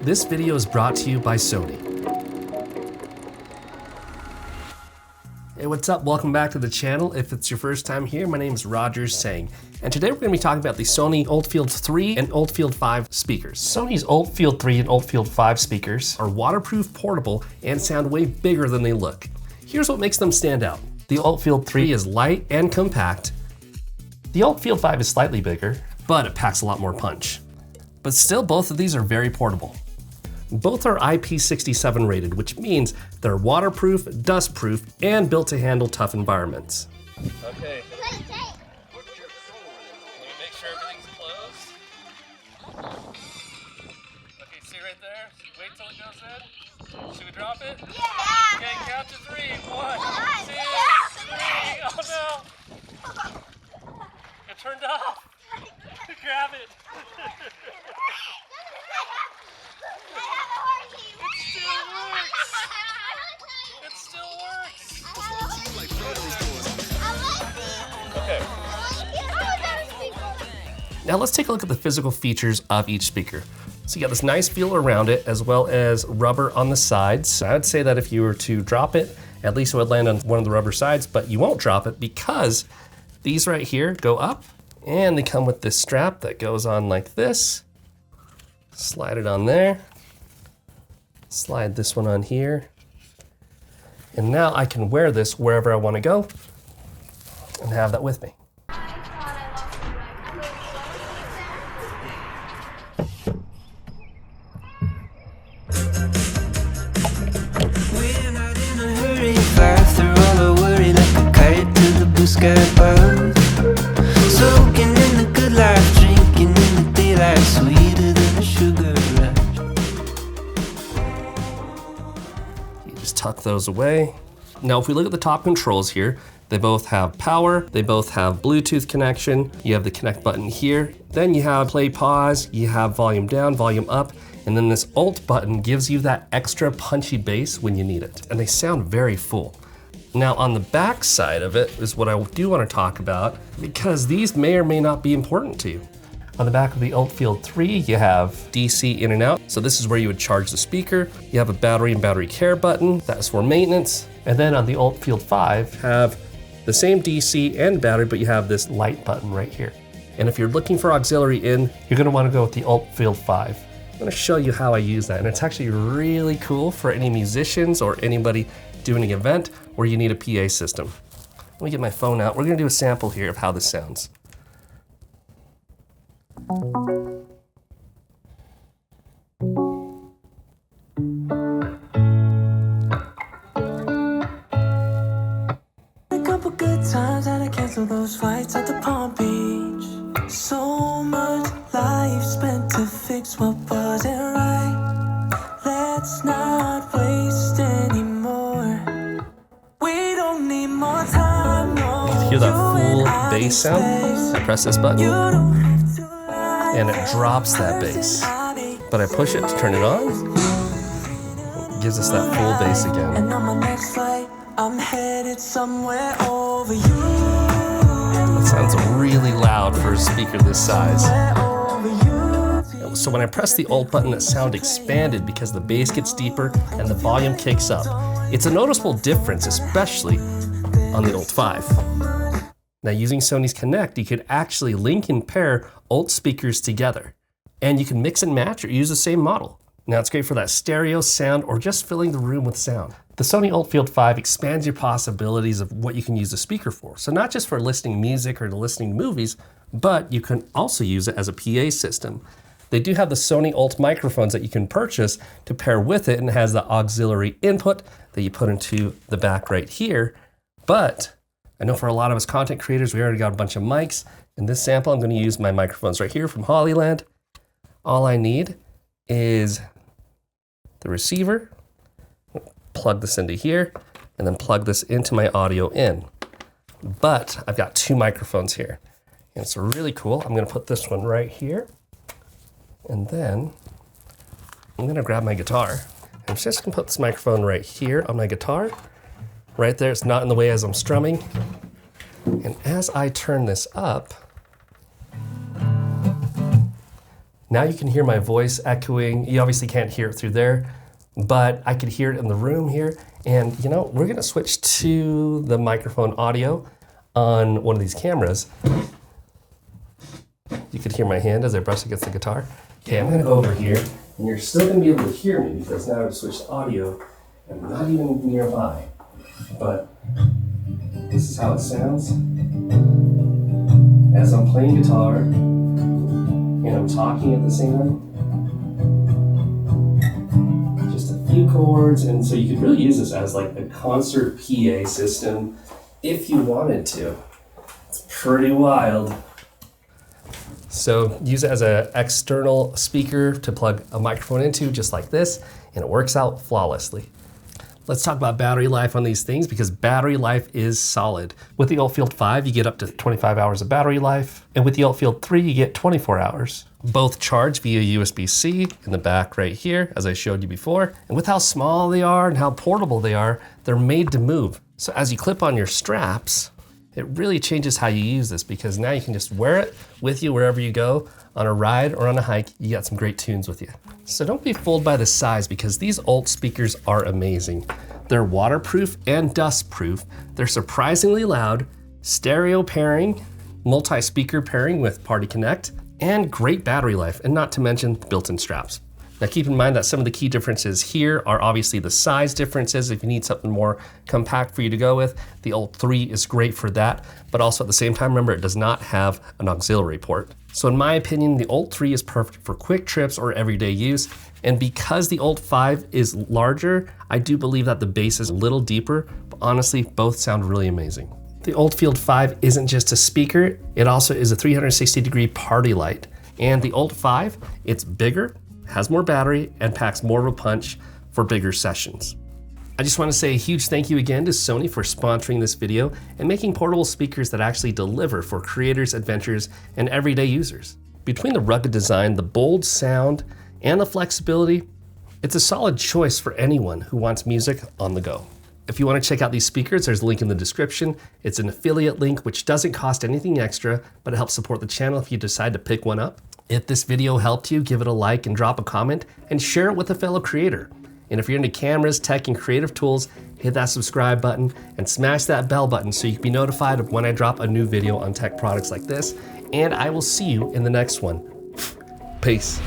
This video is brought to you by Sony. Hey, what's up? Welcome back to the channel. If it's your first time here, my name is Seng. And today we're going to be talking about the Sony ULT Field 3 and ULT Field 5 speakers. Sony's ULT Field 3 and ULT Field 5 speakers are waterproof, portable, and sound way bigger than they look. Here's what makes them stand out. The ULT Field 3 is light and compact. The ULT Field 5 is slightly bigger, but it packs a lot more punch. But still, both of these are very portable. Both are IP67 rated, which means they're waterproof, dustproof, and built to handle tough environments. Okay. Let me make sure everything's closed. Okay, see right there? Wait till it goes in. Should we drop it? Yeah! Okay, count to 3. 1, 2, 3. Oh no! It turned off. Grab it. It still works. Okay. Now let's take a look at the physical features of each speaker. So you got this nice feel around it, as well as rubber on the sides. I would say that if you were to drop it, at least it would land on one of the rubber sides, but you won't drop it because these right here go up and they come with this strap that goes on like this. Slide it on there. Slide this one on here. And now I can wear this wherever I want to go and have that with me. Soaking in the good life, drinking in the daylight, sweeter than a sugar rush. You just tuck those away. Now if we look at the top controls here, they both have power, they both have Bluetooth connection, you have the connect button here, then you have play pause, you have volume down, volume up, and then this Alt button gives you that extra punchy bass when you need it. And they sound very full. Now on the back side of it is what I do want to talk about, because these may or may not be important to you. On the back of the ULT Field 3, you have DC in and out. So this is where you would charge the speaker. You have a battery and battery care button. That's for maintenance. And then on the ULT Field 5, have the same DC and battery, but you have this light button right here. And if you're looking for auxiliary in, you're going to want to go with the ULT Field 5. I'm going to show you how I use that. And it's actually really cool for any musicians or anybody doing an event where you need a PA system. Let me get my phone out. We're gonna do a sample here of how this sounds. A couple good times had to cancel those flights at the Palm Beach. So much life spent to fix what wasn't right. Let's not waste anymore. Hear that full bass sound? I press this button and it drops that bass. But I push it to turn it on. It gives us that full bass again. And on my next flight, I'm headed somewhere over you. That sounds really loud for a speaker this size. So when I press the Alt button, the sound expanded because the bass gets deeper and the volume kicks up. It's a noticeable difference, especially on the ULT 5. Now using Sony's Connect, you could actually link and pair ULT speakers together. And you can mix and match or use the same model. Now it's great for that stereo sound or just filling the room with sound. The Sony ULT Field 5 expands your possibilities of what you can use the speaker for. So not just for listening music or listening to movies, but you can also use it as a PA system. They do have the Sony ULT microphones that you can purchase to pair with it, and it has the auxiliary input that you put into the back right here. But I know for a lot of us content creators, we already got a bunch of mics. In this sample, I'm going to use my microphones right here from Hollyland. All I need is the receiver, plug this into here, and then plug this into my audio in. But I've got 2 microphones here. And it's really cool. I'm going to put this one right here. And then I'm going to grab my guitar. I'm just going to put this microphone right here on my guitar. Right there, it's not in the way as I'm strumming. And as I turn this up, Now you can hear my voice echoing. You obviously can't hear it through there, but I could hear it in the room here. And you know, we're gonna switch to the microphone audio on one of these cameras. You could hear my hand as I brush against the guitar. Okay, I'm gonna go over here, and you're still gonna be able to hear me because now I've switched to audio. I'm not even nearby, but this is how it sounds as I'm playing guitar and I'm talking at the same time. Just a few chords, and so you could really use this as like a concert PA system if you wanted to. It's pretty wild. So use it as an external speaker to plug a microphone into, just like this, and it works out flawlessly. Let's talk about battery life on these things because battery life is solid. With the ULT Field 5, you get up to 25 hours of battery life, and with the ULT Field 3, you get 24 hours. Both charge via USB-C in the back right here, as I showed you before. And with how small they are and how portable they are, they're made to move. So as you clip on your straps, it really changes how you use this because now you can just wear it with you wherever you go. On a ride or on a hike, you got some great tunes with you. So don't be fooled by the size because these ULT speakers are amazing. They're waterproof and dustproof. They're surprisingly loud, stereo pairing, multi-speaker pairing with Party Connect, and great battery life, and not to mention built-in straps. Now keep in mind that some of the key differences here are obviously the size differences. If you need something more compact for you to go with, the ULT 3 is great for that, but also at the same time, remember it does not have an auxiliary port. So in my opinion, the ULT 3 is perfect for quick trips or everyday use. And because the ULT 5 is larger, I do believe that the bass is a little deeper, but honestly, both sound really amazing. The ULT Field 5 isn't just a speaker, it also is a 360-degree party light. And the ULT 5, it's bigger, has more battery, and packs more of a punch for bigger sessions. I just want to say a huge thank you again to Sony for sponsoring this video and making portable speakers that actually deliver for creators, adventurers, and everyday users. Between the rugged design, the bold sound, and the flexibility, it's a solid choice for anyone who wants music on the go. If you want to check out these speakers, there's a link in the description. It's an affiliate link which doesn't cost anything extra, but it helps support the channel if you decide to pick one up. If this video helped you, give it a like and drop a comment and share it with a fellow creator. And if you're into cameras, tech, and creative tools, hit that subscribe button and smash that bell button so you can be notified of when I drop a new video on tech products like this. And I will see you in the next one. Peace.